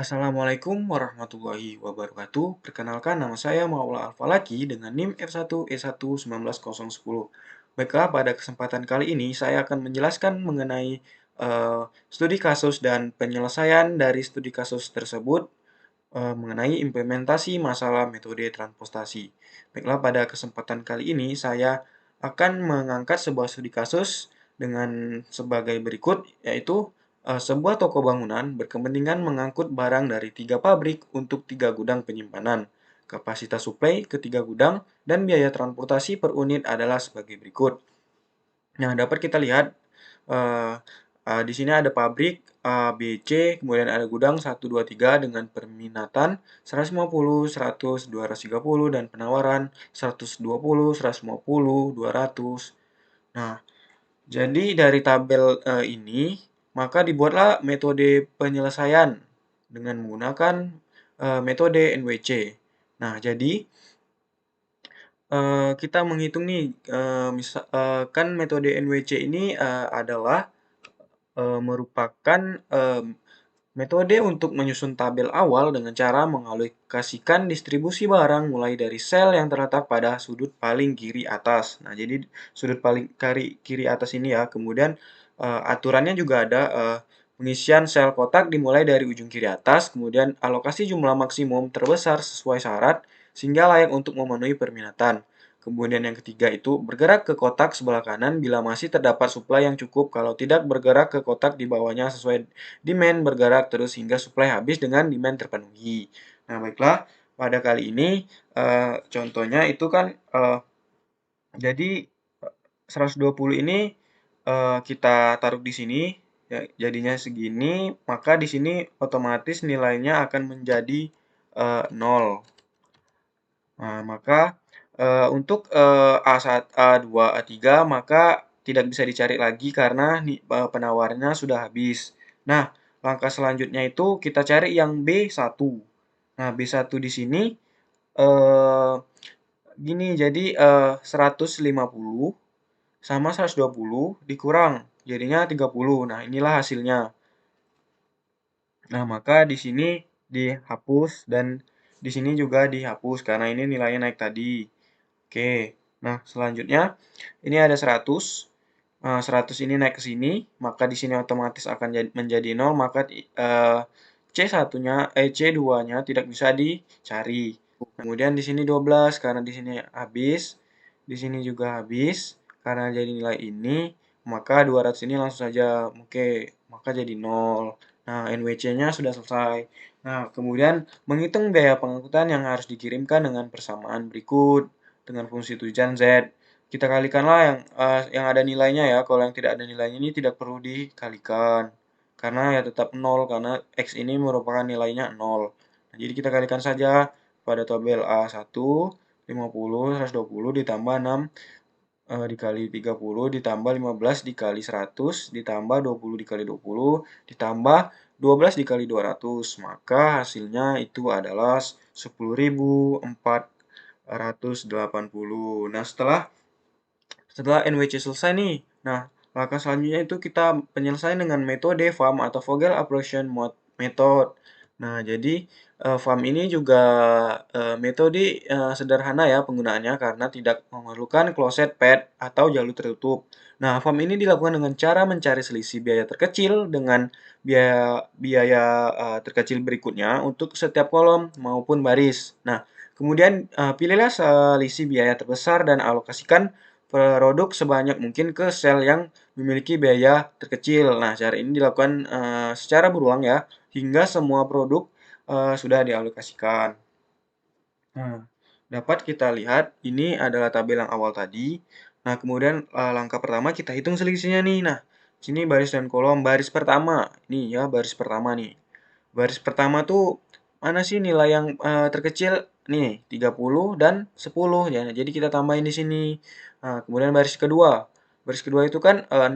Assalamualaikum warahmatullahi wabarakatuh. Perkenalkan nama saya Maula Alfalaki dengan NIM F1E1 19010. Baiklah, pada kesempatan kali ini saya akan menjelaskan mengenai studi kasus dan penyelesaian dari studi kasus tersebut mengenai implementasi masalah metode transportasi. Baiklah, pada kesempatan kali ini saya akan mengangkat sebuah studi kasus dengan sebagai berikut, yaitu sebuah toko bangunan berkepentingan mengangkut barang dari 3 pabrik untuk 3 gudang penyimpanan. Kapasitas suplai ke 3 gudang dan biaya transportasi per unit adalah sebagai berikut. Nah, dapat kita lihat eh, di sini ada pabrik A, B, C, kemudian ada gudang 1, 2, 3 dengan permintaan 150, 100, 230 dan penawaran 120, 150, 200. Nah, jadi dari tabel ini maka dibuatlah metode penyelesaian dengan menggunakan metode NWC. Nah, jadi kita menghitung nih, kan metode NWC ini adalah merupakan metode untuk menyusun tabel awal dengan cara mengalokasikan distribusi barang mulai dari sel yang terletak pada sudut paling kiri atas. Nah, jadi sudut paling kiri atas ini ya. Kemudian aturannya juga ada pengisian sel kotak dimulai dari ujung kiri atas, kemudian alokasi jumlah maksimum terbesar sesuai syarat sehingga layak untuk memenuhi permintaan. Kemudian yang ketiga itu bergerak ke kotak sebelah kanan bila masih terdapat suplai yang cukup. Kalau tidak bergerak ke kotak di bawahnya sesuai demand bergerak terus hingga suplai habis dengan demand terpenuhi. Nah, baiklah, pada kali ini contohnya itu kan jadi 120 ini kita taruh di sini ya, jadinya segini, maka di sini otomatis nilainya akan menjadi 0. Nah, maka untuk A1, A2, A3 maka tidak bisa dicari lagi karena penawarannya sudah habis. Nah, langkah selanjutnya itu kita cari yang B1. Nah, B1 di sini eh, gini, jadi 150 sama 120 dikurang jadinya 30. Nah, inilah hasilnya. Nah, maka di sini dihapus dan di sini juga dihapus karena ini nilainya naik tadi. Oke. Nah, selanjutnya ini ada 100. 100 ini naik ke sini, maka di sini otomatis akan menjadi 0, maka C1-nya C2-nya tidak bisa dicari. Kemudian di sini 12 karena di sini habis, di sini juga habis karena jadi nilai ini, maka 200 ini langsung saja oke, maka jadi 0. Nah, NWC-nya sudah selesai. Nah, kemudian menghitung biaya pengangkutan yang harus dikirimkan dengan persamaan berikut dengan fungsi tujuan Z. Kita kalikanlah yang ada nilainya ya. Kalau yang tidak ada nilainya ini tidak perlu dikalikan. Karena ya tetap 0 karena X ini merupakan nilainya 0. Nah, jadi kita kalikan saja pada tabel A1 50 120 ditambah 6 dikali 30 ditambah 15 dikali 100 ditambah 20 dikali 20 ditambah 12 dikali 200. Maka hasilnya itu adalah 10.480. Nah, setelah NWC selesai nih. Nah, langkah selanjutnya itu kita penyelesaian dengan metode FAM atau Vogel Approximation Method. Nah, jadi FAM ini juga metode sederhana ya penggunaannya karena tidak memerlukan closed pad atau jalur tertutup. Nah, FAM ini dilakukan dengan cara mencari selisih biaya terkecil dengan biaya biaya terkecil berikutnya untuk setiap kolom maupun baris. Nah, kemudian pilihlah selisih biaya terbesar dan alokasikan produk sebanyak mungkin ke sel yang memiliki biaya terkecil. Nah, cara ini dilakukan secara berulang ya, hingga semua produk sudah dialokasikan. Nah, dapat kita lihat ini adalah tabel yang awal tadi. Nah, kemudian langkah pertama kita hitung selisihnya nih. Nah, sini baris dan kolom. Baris pertama, ini ya baris pertama nih. Baris pertama tuh mana sih nilai yang terkecil? Nih, 30 dan 10 ya. Jadi kita tambahin di sini. Nah, kemudian baris kedua. Baris kedua itu kan 6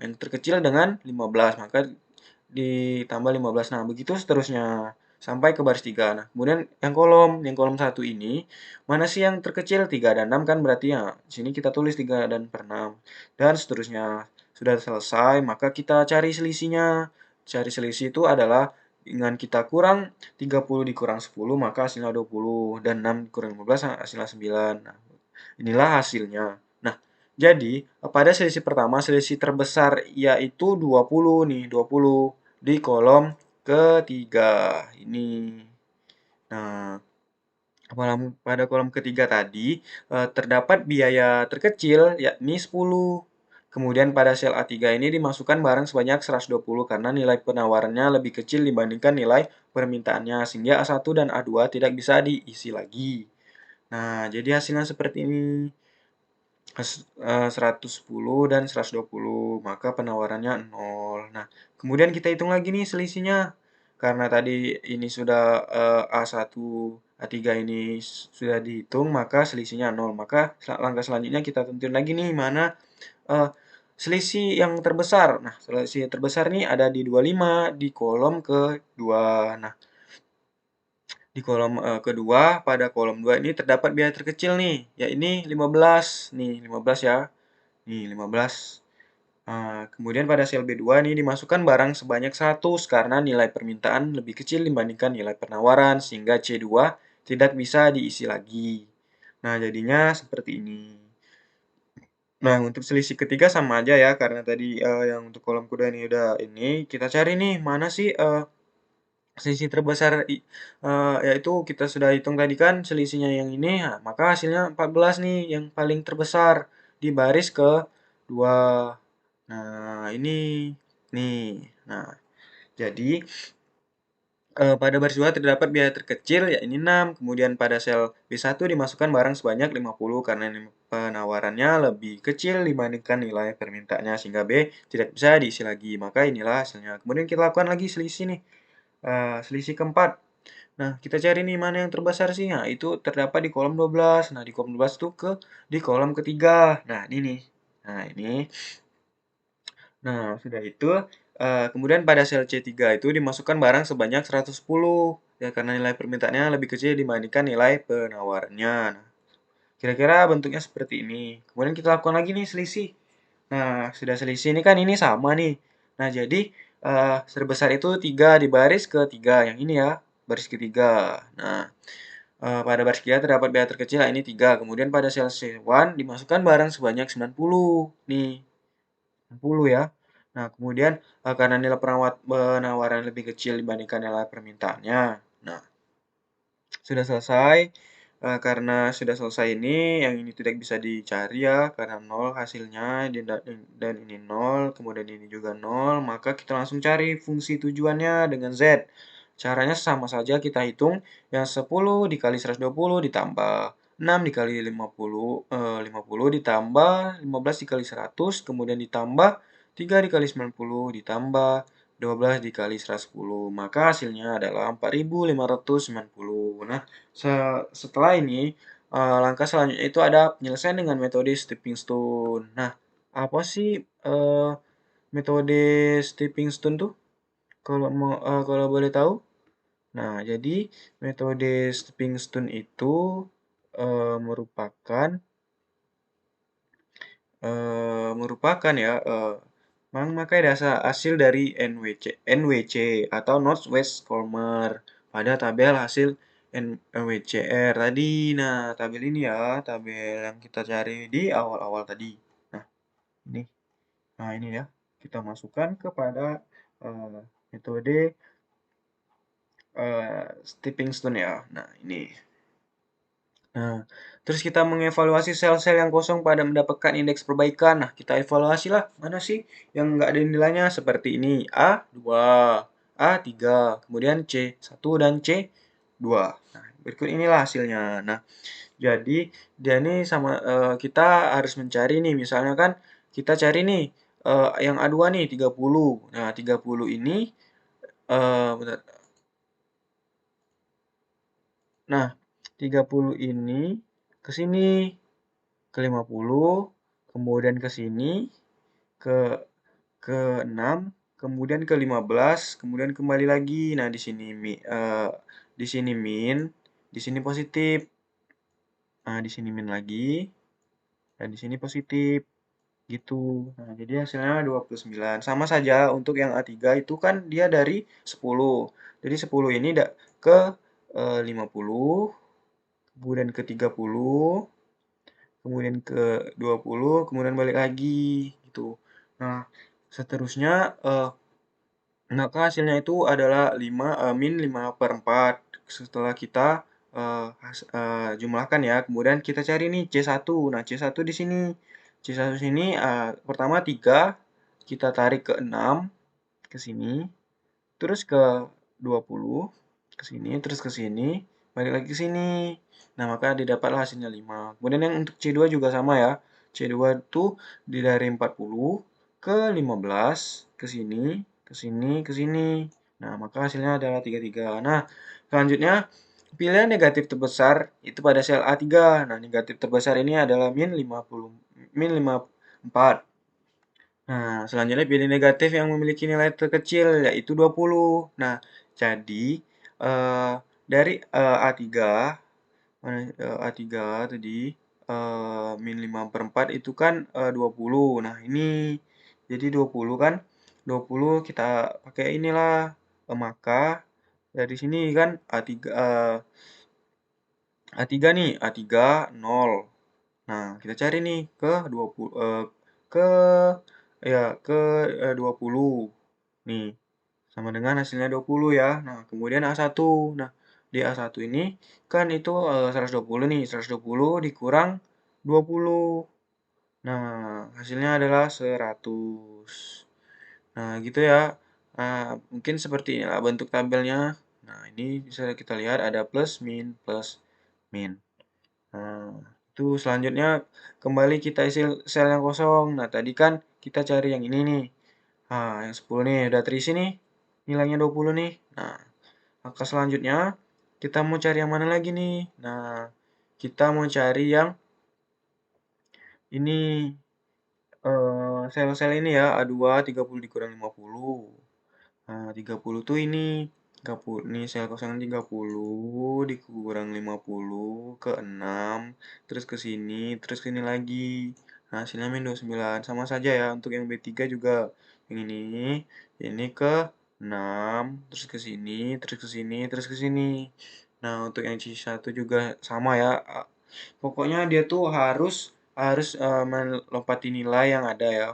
yang terkecil dengan 15, maka ditambah 15. Nah, begitu seterusnya sampai ke baris 3. Nah, kemudian yang kolom satu ini mana sih yang terkecil? 3 dan 6 kan berarti ya. Sini kita tulis 3 dan per 6 dan seterusnya. Sudah selesai, maka kita cari selisihnya. Cari selisih itu adalah dengan kita kurang 30 dikurang 10 maka hasilnya 20 dan 6 dikurang 15 hasilnya 9. Nah, inilah hasilnya. Nah, jadi pada selisih pertama selisih terbesar yaitu 20 nih, 20 di kolom ketiga ini. Nah, pada kolom ketiga tadi terdapat biaya terkecil yakni 10. Kemudian pada sel A3 ini dimasukkan barang sebanyak 120 karena nilai penawarannya lebih kecil dibandingkan nilai permintaannya sehingga A1 dan A2 tidak bisa diisi lagi. Nah, jadi hasilnya seperti ini. 110 dan 120, maka penawarannya 0. Nah, kemudian kita hitung lagi nih selisihnya. Karena tadi ini sudah A1, A3 ini sudah dihitung, maka selisihnya 0. Maka langkah selanjutnya kita tentuin lagi nih mana eh, selisih yang terbesar. Nah, selisih terbesar nih ada di 25 di kolom kedua. Nah, di kolom kedua, pada kolom 2 ini terdapat biaya terkecil nih, ya ini 15. Nih, 15 ya. Nih, 15. Kemudian pada sel B2 ini dimasukkan barang sebanyak 100 karena nilai permintaan lebih kecil dibandingkan nilai penawaran, sehingga C2 tidak bisa diisi lagi. Nah, jadinya seperti ini. Nah, untuk selisih ketiga sama aja ya, karena tadi yang untuk kolom kedua ini udah ini, kita cari nih, mana sih selisih terbesar yaitu kita sudah hitung tadi kan selisihnya yang ini, nah, maka hasilnya 14 nih yang paling terbesar di baris kedua. Nah, ini nih. Nah, jadi pada baris 2 terdapat biaya terkecil ya ini 6. Kemudian pada sel B1 dimasukkan barang sebanyak 50 karena penawarannya lebih kecil dibandingkan nilai permintaannya sehingga B tidak bisa diisi lagi. Maka inilah hasilnya. Kemudian kita lakukan lagi selisih nih. Selisih keempat. Nah, kita cari nih mana yang terbesar sih. Nah, itu terdapat di kolom 12. Nah, di kolom 12 itu di kolom ketiga. Nah, ini nih. Nah, ini. Nah, sudah itu, kemudian pada sel C3 itu dimasukkan barang sebanyak 110, ya karena nilai permintaannya lebih kecil dibandingkan nilai penawarannya. Nah, kira-kira bentuknya seperti ini. Kemudian kita lakukan lagi nih selisih. Nah, sudah selisih ini kan ini sama nih. Nah, jadi terbesar itu 3 di baris ketiga, yang ini ya, baris ketiga. Nah, pada baris ketiga terdapat biaya terkecil, nah ini 3. Kemudian pada sel C1 dimasukkan barang sebanyak 90. Nih, 60 ya. Nah, kemudian karena nilai penawaran lebih kecil dibandingkan nilai permintaannya. Nah, sudah selesai. Karena sudah selesai ini, yang ini tidak bisa dicari ya, karena 0 hasilnya, dan ini 0, kemudian ini juga 0, maka kita langsung cari fungsi tujuannya dengan Z. Caranya sama saja kita hitung, yang 10 dikali 120 ditambah 6 dikali 50, 50 ditambah 15 dikali 100, kemudian ditambah 3 dikali 90 ditambah 12 dikali 110. Maka hasilnya adalah 4.590. Nah, setelah ini, langkah selanjutnya itu ada penyelesaian dengan metode stepping stone. Nah, apa sih metode stepping stone tuh? Kalau boleh tahu? Nah, jadi metode stepping stone itu merupakan ya memakai dasar hasil dari NWC atau Northwest Colmer pada tabel hasil NWCR tadi. Nah, tabel ini ya, tabel yang kita cari di awal-awal tadi. Nah, ini. Nah, ini ya. Kita masukkan kepada metode stepping stone ya. Nah, ini. Nah, terus kita mengevaluasi sel-sel yang kosong pada mendapatkan indeks perbaikan. Nah, kita evaluasi lah, mana sih yang nggak ada nilainya seperti ini. A2, A3, kemudian C1 dan C2. Nah, berikut inilah hasilnya. Nah, jadi dia ini sama kita harus mencari nih, misalnya kan kita cari nih yang A2 nih 30. Nah, 30 ini bentar. Nah, 30 ini ke sini ke 50, kemudian ke sini, ke ke 6, kemudian ke 15, kemudian kembali lagi. Nah, di sini min, di sini positif. Nah, di sini min lagi, dan di sini positif. gitu. Nah, jadi hasilnya 29. Sama saja untuk yang A3 itu kan dia dari 10. Jadi 10 ini ke 50, kemudian ke 30, kemudian ke 20, kemudian balik lagi gitu. Nah, seterusnya maka hasilnya itu adalah min 5/4 setelah kita jumlahkan ya. Kemudian kita cari nih C1. Nah, C1 di sini. C1 sini pertama 3, kita tarik ke 6 ke sini, terus ke 20 ke sini, terus ke sini, balik lagi ke sini. Nah, maka didapatlah hasilnya 5. Kemudian yang untuk C2 juga sama ya. C2 itu dari 40 ke 15 ke sini, ke sini, ke sini. Nah, maka hasilnya adalah 33. Nah, selanjutnya pilihan negatif terbesar itu pada sel A3. Nah, negatif terbesar ini adalah min 54. Nah, selanjutnya pilih negatif yang memiliki nilai terkecil, yaitu 20. Nah, jadi dari A3, A3 tadi, min 5/4 itu kan 20. Nah, ini jadi 20 kan, 20 kita pakai inilah, maka dari sini kan A3 nih, A3 0. Nah, kita cari nih ke 20, ke ya ke 20. Nih, sama dengan hasilnya 20 ya. Nah, kemudian A1. Nah, di A1 ini kan itu 120 nih, 120 dikurang 20. Nah, hasilnya adalah 100. Nah, gitu ya. Nah, mungkin seperti inilah bentuk tabelnya. Nah, ini bisa kita lihat ada plus, min, plus, min. Nah, itu selanjutnya kembali kita isi sel yang kosong. Nah, tadi kan kita cari yang ini nih. Nah, yang 10 nih udah terisi nih. Nilainya 20 nih. Nah, maka selanjutnya kita mau cari yang mana lagi nih? Nah, kita mau cari yang ini sel-sel ini ya, A2 30 dikurang 50. Nah, 30 tuh ini 30 nih sel kosongan 30 dikurang 50 ke 6 terus ke sini terus ke sini lagi. Nah, hasilnya min 29. Sama saja ya untuk yang B3 juga yang ini ke 6 terus ke sini terus ke sini terus ke sini. Nah, untuk yang C1 juga sama ya. Pokoknya dia tuh harus harus melompati nilai yang ada ya.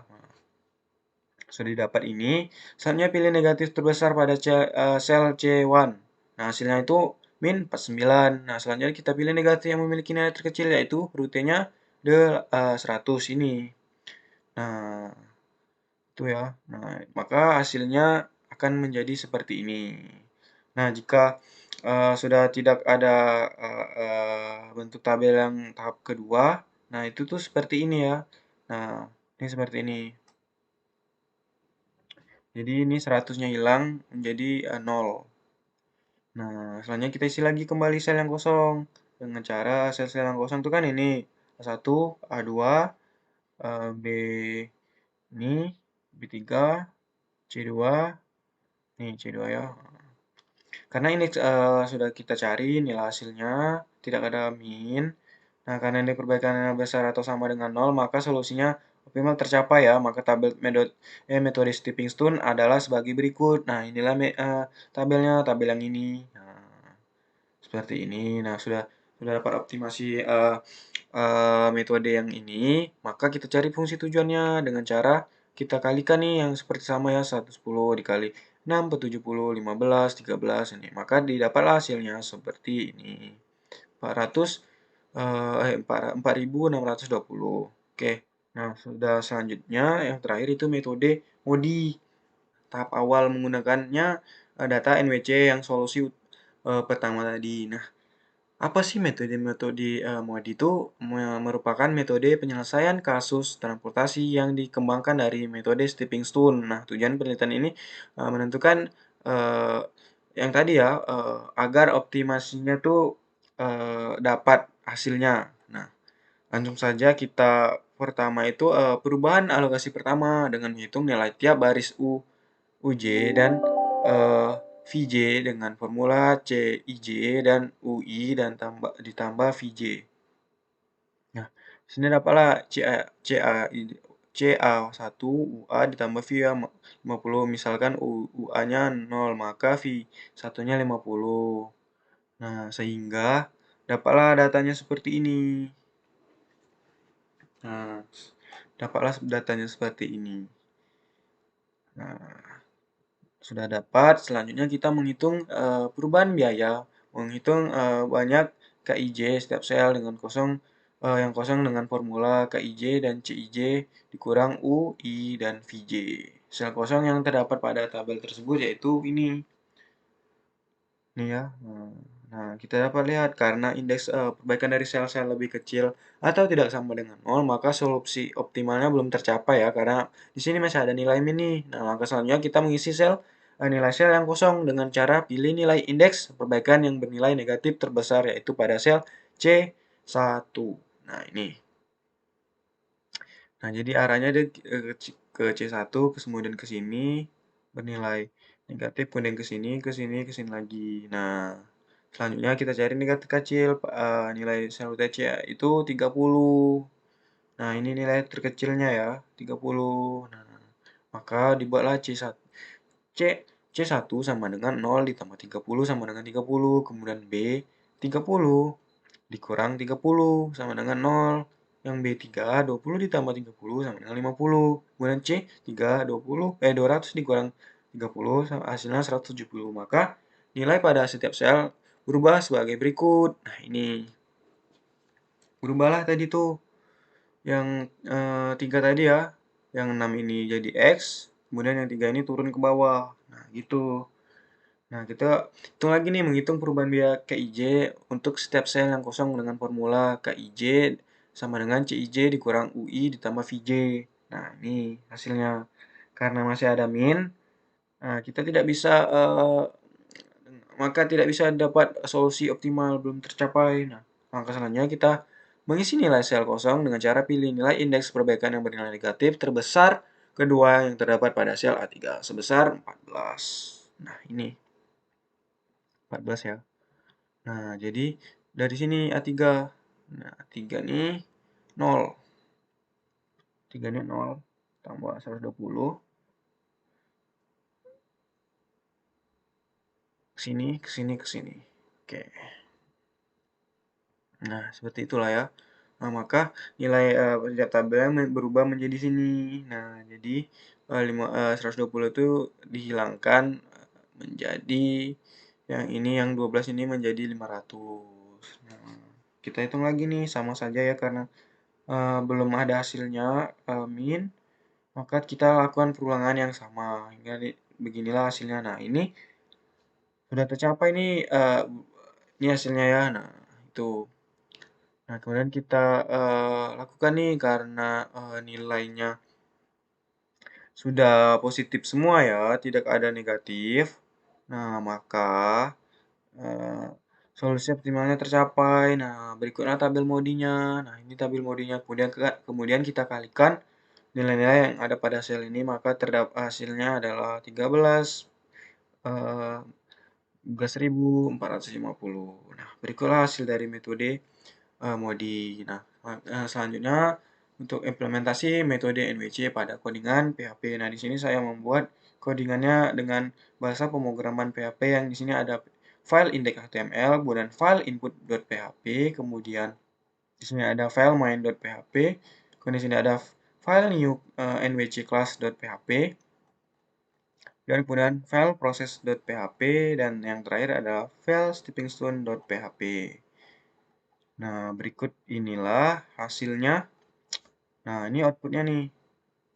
Sudah didapat ini, selanjutnya pilih negatif terbesar pada sel C1. Nah, hasilnya itu min 49. Nah, selanjutnya kita pilih negatif yang memiliki nilai terkecil, yaitu rutenya 100 ini. Nah, itu ya. Nah, maka hasilnya akan menjadi seperti ini. Nah, jika sudah tidak ada bentuk tabel yang tahap kedua, nah itu tuh seperti ini ya. Nah, ini seperti ini. Jadi ini 100-nya hilang menjadi 0. Nah, selanjutnya kita isi lagi kembali sel yang kosong. Dengan cara sel-sel yang kosong itu kan ini. A1, A2, B ini, B3, C2, nih C2 ya. Karena ini sudah kita cari nilai hasilnya, tidak ada min. Nah, karena ini perbaikannya besar atau sama dengan 0, maka solusinya optimal tercapai ya. Maka metode stepping stone adalah sebagai berikut. Nah, inilah tabelnya, tabel yang ini. Nah, seperti ini. Nah, sudah dapat optimasi metode yang ini, maka kita cari fungsi tujuannya dengan cara kita kalikan nih yang seperti sama ya, 110 dikali 6 per 70, 15, 13 ini. Maka didapatlah hasilnya seperti ini. 400 4.620. Oke. Nah, sudah selanjutnya yang terakhir itu metode MODI. Tahap awal menggunakannya data NWC yang solusi pertama tadi. Nah, apa sih metode-metode MODI itu merupakan metode penyelesaian kasus transportasi yang dikembangkan dari metode stepping stone. Nah, tujuan penelitian ini menentukan eh, yang tadi ya agar optimasinya tuh dapat hasilnya. Nah, langsung saja kita pertama itu perubahan alokasi pertama dengan menghitung nilai tiap baris UJ dan eh, VJ dengan formula CIJ dan UI dan ditambah VJ. Nah, di sini dapatlah CA1 UA ditambah V ya 50. Misalkan UA-nya 0, maka V1-nya 50. Nah, sehingga dapatlah datanya seperti ini. Nah, dapatlah datanya seperti ini. Nah, sudah dapat, selanjutnya kita menghitung perubahan biaya, menghitung banyak KIJ setiap sel dengan yang kosong dengan formula KIJ dan CIJ dikurang UI dan VJ. Sel kosong yang terdapat pada tabel tersebut yaitu ini. Nih ya. Nah, kita dapat lihat karena indeks perbaikan dari sel-sel lebih kecil atau tidak sama dengan 0, maka solusi optimalnya belum tercapai ya, karena di sini masih ada nilai min nih. Nah, langkah selanjutnya kita mengisi nilai sel yang kosong dengan cara pilih nilai indeks perbaikan yang bernilai negatif terbesar, yaitu pada sel C1. Nah, ini. Nah, jadi arahnya dia ke C1, kemudian ke sini, bernilai negatif, kemudian ke sini, ke sini, ke sini lagi. Nah, selanjutnya kita cari negatif kecil, nilai sel UTC itu 30. Nah, ini nilai terkecilnya ya, 30. Nah, maka dibuatlah C1 sama dengan 0 ditambah 30 sama dengan 30. Kemudian B, 30 dikurang 30 sama dengan 0. Yang B3, 20 ditambah 30 sama dengan 50. Kemudian C3, 200 dikurang 30 hasilnya 170. Maka nilai pada setiap sel berubah sebagai berikut. Nah, ini. Berubahlah tadi tuh. Yang 3 tadi ya. Yang 6 ini jadi X. Kemudian yang 3 ini turun ke bawah. Nah, gitu. Nah, kita hitung lagi nih, menghitung perubahan biaya KIJ untuk setiap sel yang kosong dengan formula KIJ sama dengan CIJ dikurang UI ditambah VJ. Nah, ini hasilnya. Karena masih ada min, nah, kita tidak bisa, maka tidak bisa dapat solusi optimal, belum tercapai. Nah, langkah selanjutnya kita mengisi nilai sel kosong dengan cara pilih nilai indeks perbaikan yang bernilai negatif terbesar kedua yang terdapat pada sel A3 sebesar 14. Nah, ini 14 ya. Nah, jadi dari sini A3. Nah, A3 nih 0. 3 ini 0 tambah 120. Ke sini, ke sini, ke sini. Oke. Nah, seperti itulah ya. Nah, maka nilai setiap tabelnya berubah menjadi sini. Nah, jadi 120 itu dihilangkan menjadi yang ini, yang 12 ini menjadi 500. Nah, kita hitung lagi nih, sama saja ya karena belum ada hasilnya min, maka kita lakukan perulangan yang sama hingga beginilah hasilnya. Nah, ini sudah tercapai nih, ini hasilnya ya. Nah, itu. Nah, kemudian kita lakukan nih karena nilainya sudah positif semua ya, tidak ada negatif. Nah, maka eh, solusi optimalnya tercapai. Nah, berikutnya tabel modinya. Nah, ini tabel modinya. Kemudian kita kalikan nilai-nilai yang ada pada sel ini, maka terdapat hasilnya adalah 13 eh, 13.450. Nah, berikutlah hasil dari metode Modi. Nah, selanjutnya untuk implementasi metode NWC pada codingan PHP. Nah, di sini saya membuat codingannya dengan bahasa pemrograman PHP yang di sini ada file index.html, kemudian file input.php, kemudian di sini ada file main.php, kemudian di sini ada file new nwc class.php, dan kemudian file process.php, dan yang terakhir adalah file steppingstone.php. Nah, berikut inilah hasilnya. Nah, ini outputnya nih.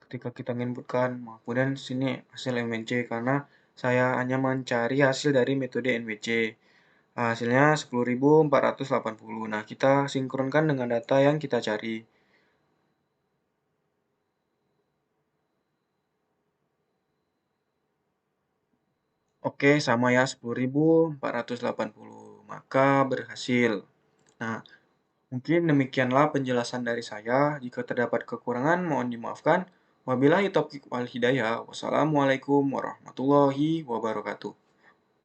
Ketika kita inputkan, kemudian sini hasil MWC karena saya hanya mencari hasil dari metode NWC. Hasilnya 10.480. Nah, kita sinkronkan dengan data yang kita cari. Oke, sama ya 10.480. Maka berhasil. Nah, mungkin demikianlah penjelasan dari saya. Jika terdapat kekurangan, mohon dimaafkan. Wabillahi taufiq wal hidayah. Wassalamualaikum warahmatullahi wabarakatuh.